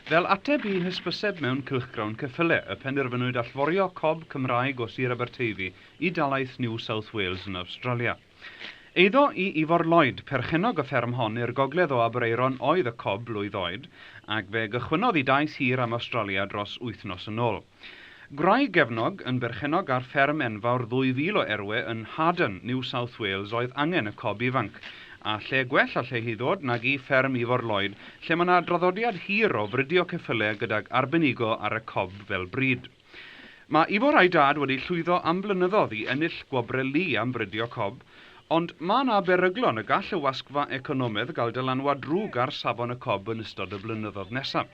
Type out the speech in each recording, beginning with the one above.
Fel ateb I hysbyseb mewn cylchgrawn ceffyle, y penderfynwyd allforio cob Cymraeg o Sir Aberteifi I dalaith New South Wales yn Awstralia. Eiddo I Ifor Lloyd, perchennog y fferm hon i'r gogledd o Aberaeron oedd y cob blwydd oed, ac fe gychwynodd I daith hir am Awstralia dros wythnos yn ôl. Gwraig gefnog yn berchennog ar fferm enfawr 2000 o erwe yn Heddiw, New South Wales oedd angen y cob ifanc, a lle gwell allai hi ddod nag I fferm Ifor Lloyd, lle mae yna draddodiad hir o fridio ceffyle gydag arbenigo ar y cob fel bryd. Mae Ifor a'i dad wedi llwyddo am blynyddoedd I ennill gwobrelu am fridio cob, ond mae yna beryglon y gall y wasgfa economaidd gael dylanwad drwg ar safon y cob yn ystod y blynyddoedd nesaf.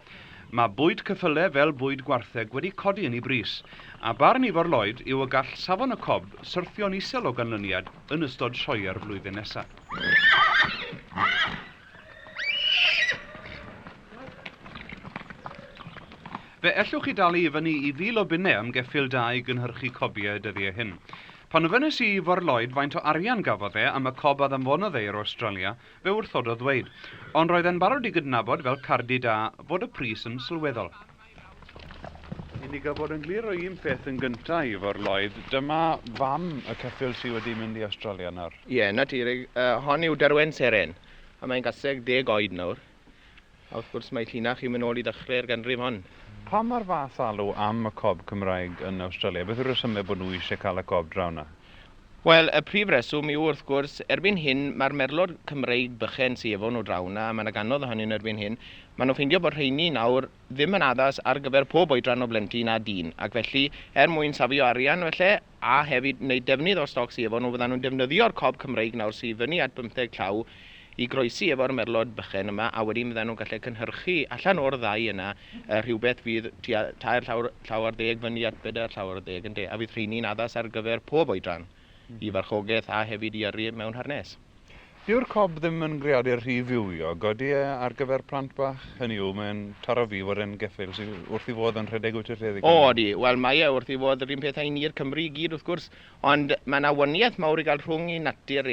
Mae bwyd ceffyle fel bwyd gwartheg wedi codi yn ei bris, a barn Ifor Lloyd yw y gall safon y cob syrthio'n isel o ganlyniad yn ystod sioe'r flwyddyn nesaf. Fe ellwch I dalu I fyny I 1000 o bunnau am geffyl da I gynhyrchu cobiau dyddiau hyn. Pan ofynes I Ifor Lloyd faint o arian gafodd am y cob a ddanfonodd i'r Awstralia, fe wrthod o ddweud, ond roedd e'n barod I gydnabod fel cardi da fod y pris yn sylweddol. I ni gael bod yn glir o un peth yn gyntaf Ifor Lloyd, dyma fam y ceffyl sydd wedi mynd I Awstralia nawr. Ie, naturiol. Hon yw Derwen Seren, a mae'n gaseg 10 oed nawr. A wrth gwrs mae llinach I mynd ôl I ddechrau'r ganrif hon. Pa mae'r fath alw am y cob Cymraeg yn Awstralia? Beth yw'r resymau bod nhw eisiau cael y cob draw na? Wel, y prif reswm yw wrth gwrs, erbyn hyn, mae'r merlod Cymreig bychen sydd efo nhw draw na, a mae'n ganodd ohonyn erbyn hyn, maen nhw'n ffeindio bod rheini nawr ddim yn addas ar gyfer pob oedran o blentyn a dyn, ac felly, mwyn safio arian felly, a hefyd wneud defnydd o stoc sydd efo nhw, fyddan nhw'n defnyddio'r cob Cymreig nawr sydd fyny at 15 llaw, I groesi efo'r merlod bychen yma, a wedyn fydden nhw'n gallu cynhyrchu allan o'r ddau yna rhywbeth fydd tair llawr 10 fyny at 4 llawr 10 ynddi, a fydd rheini'n addas ar gyfer pob oedran I farchogaeth a hefyd I yrru mewn harnes. Yw'r cob ddim yn greadu'r rhy fywio, godi ar gyfer plant bach? Hynny yw, mae'n taro fi fod yn geffyl sydd wrth I fod yn rhedeg wyt i'r rhedeg? O, di. Wel, mae wrth I fod yr un peth ein i'r Cymru I gyd wrth gwrs, ond mae'n awoniaeth mawr I gael rhwng I natur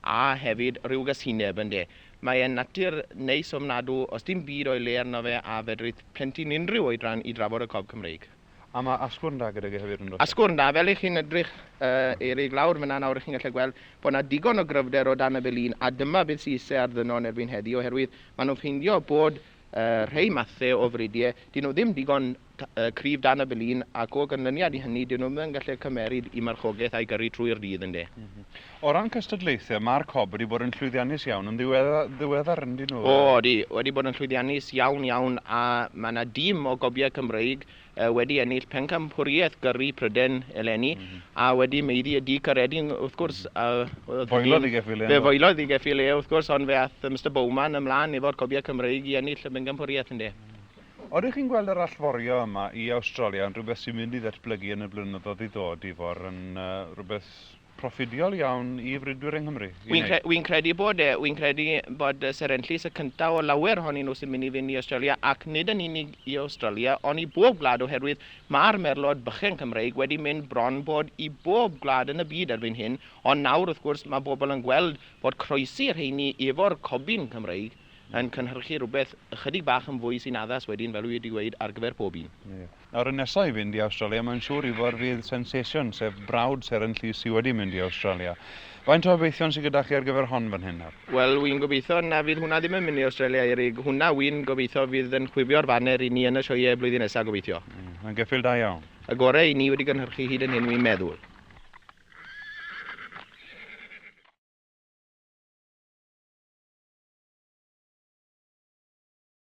a hefyd rhyw gysineb ynddi. Mae e'n natur neis ofnadw, os dim byd o'i le arno fe a fedrith plentyn unrhyw oedran I drafod y cob Cymreig. A mae asgwrn da gyda hefyd yn dod? Asgwrn da, fel eich chi'n edrych ei glawr fyna nawr chi'n gallu gweld bod yna digon o gryfder o dan y felin a dyma beth sy'n isau ar ddynol erbyn heddiw oherwydd maen nhw'n ffeindio bod rhai mathau o fridiau, dyn nhw ddim digon cryf dan y felin ac o ganlyniad I hynny, dyn nhw ddim yn gallu cymeryd I marchogaeth a'i gyrru trwy'r dydd ynddi. O ran cystadlaethau, mae'r cob wedi bod yn llwyddiannus iawn yn ddiweddar yn dyn nhw? O, wedi bod yn llwyddiannus iawn a mae yna dîm o gobiau Cymreig wedi ennill pencampwriaeth gyrru Pryden eleni a wedi meiddi y caredin wrth gwrs foelodd I geffyl Fe foelodd I geffyl wrth gwrs ond fe ath Mr Bowman ymlaen efo'r cobiau Cymreig I ennill y pencampwriaeth ynddi. Odych chi'n gweld yr allforio yma I Awstralia yn rhywbeth sy'n mynd I ddatblygu yn y blynyddoedd I ddod Ifor yn rhywbeth proffidiol iawn I frydwyr yng Nghymru? Wy'n credu bod Serenllys y cyntaf o lawer ohonyn nhw sy'n mynd I fynd I Awstralia ac nid yn unig I Awstralia ond I bob gwlad oherwydd mae'r merlod bychen Cymreig wedi mynd bron bod I bob gwlad yn y byd erbyn hyn ond nawr wrth gwrs mae bobl yn gweld bod croesi rheini efo'r cobyn Cymreig yn cynhyrchu rhywbeth ychydig bach yn fwy sy'n addas wedyn fel wedi dweud ar gyfer pob un. Nawr y nesaf I fynd I Awstralia, mae'n siŵr Ifor fydd sensation, sef brawd Serenllys sydd wedi mynd I Awstralia. Faint o obeithion sydd gyda chi ar gyfer hon fan hyn nawr? Wel, wy'n gobeithio na fydd hwnna ddim yn mynd I Awstralia Erig. Hwnna wy'n gobeithio fydd yn chwifio'r faner I ni yn y sioeau blwyddyn nesaf gobeithio. Mae'n geffyl da iawn. Y gorau I ni wedi gynhyrchu hyd yn hyn wy'n meddwl.